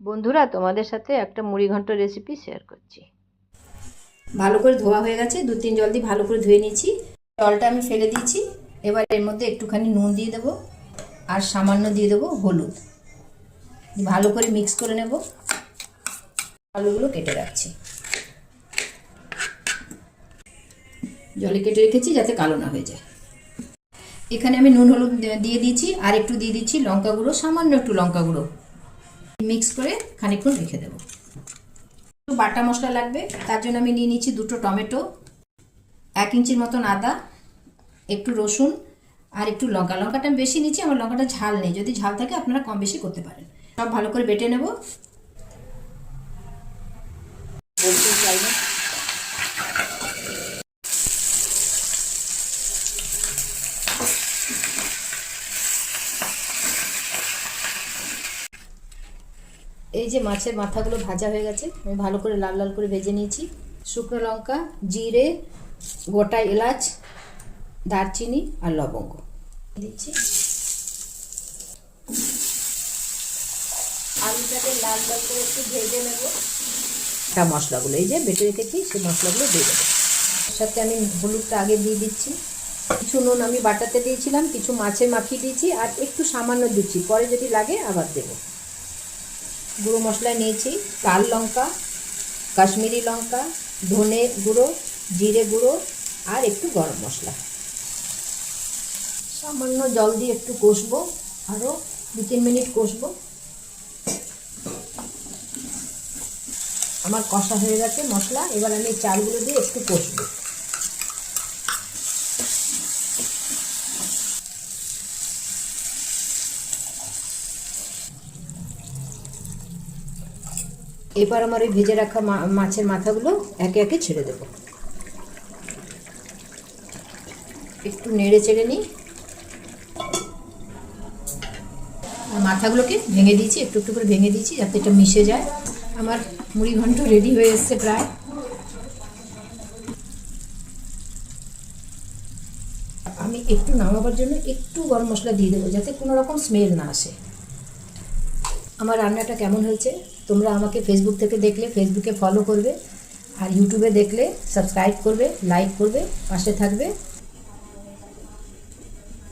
বন্ধুরা, তোমাদের সাথে একটা মুড়ি ঘন্ট রেসিপি শেয়ার করছি। ভালো করে ধোয়া হয়ে গেছে, 2-3 জল দিয়ে ভালো করে ধুয়ে নিয়েছি। জলটা আমি ফেলে দিয়েছি। এবার এর মধ্যে একটুখানি নুন দিয়ে দেবো আর সামান্য দিয়ে দেবো হলুদ। ভালো করে মিক্স করে নেব। আলুগুলো কেটে রাখছি, জলে কেটে রেখেছি যাতে কালো না হয়ে যায়। এখানে আমি নুন হলুদ দিয়ে দিয়েছি আর একটু দিয়ে দিচ্ছি লঙ্কা গুঁড়ো, সামান্য একটু লঙ্কা গুঁড়ো। মিক্স করে খানিকক্ষণ রেখে দেবো। একটু বাটা মশলা লাগবে, তার জন্য আমি নিয়ে নিচ্ছি 2টো টমেটো, 1 ইঞ্চির মতন আদা, একটু রসুন আর একটু লঙ্কা। লঙ্কাটা আমি বেশি নিচ্ছি, আমার লঙ্কাটা ঝাল নেই, যদি ঝাল থাকে আপনারা কম বেশি করতে পারেন। সব ভালো করে বেটে নেব। এই যে মাছের মাথাগুলো ভাজা হয়ে গেছে, আমি ভালো করে লাল লাল করে ভেজে নিয়েছি। শুকনো লঙ্কা, জিরে, গোটা এলাচ, দারচিনি আর লবঙ্গ দিচ্ছি। আলুটাকে লাল লাল করে একটু ভেজে নেব। মশলাগুলো এই যে বেটে রেখেছি, সেই মশলাগুলো দিয়ে দেবো। এর সাথে আমি হলুদটা আগে দিয়ে দিচ্ছি। কিছু নুন আমি বাটাতে দিয়েছিলাম, কিছু মাছে মাখিয়ে দিয়েছি আর একটু সামান্য দিচ্ছি, পরে যদি লাগে আবার দেবো। গুঁড়ো মশলা নিয়েছি লাল লঙ্কা, কাশ্মীরি লঙ্কা, ধনে গুঁড়ো, জিরে গুঁড়ো আর একটু গরম মশলা। সামান্য জল দিয়ে একটু কষবো, আরও 2-3 মিনিট কষবো। আমার কষা হয়ে গেছে মশলা, এবার আমি চালগুলো দিয়ে একটু কষবো। এবার আমার এই ভেজে রাখা মাছের মাথাগুলো একে একে ছেড়ে দেব। একটু নেড়ে চেড়ে নিই। মাথাগুলোকে ভেঙে দিয়েছি, একটু একটু করে ভেঙে দিয়েছি যাতে এটা মিশে যায়। আমার মুড়ি ঘন্ট রেডি হয়ে এসছে প্রায়। আমি একটু নামাবার জন্য একটু গরম মশলা দিয়ে দেবো যাতে কোনো রকম স্মেল না আসে। আমার রান্নাটা কেমন হয়েছে তোমরা আমাকে ফেসবুক থেকে দেখলে ফেসবুকে ফলো করবে, আর ইউটিউবে দেখলে সাবস্ক্রাইব করবে, লাইক করবে, পাশে থাকবে।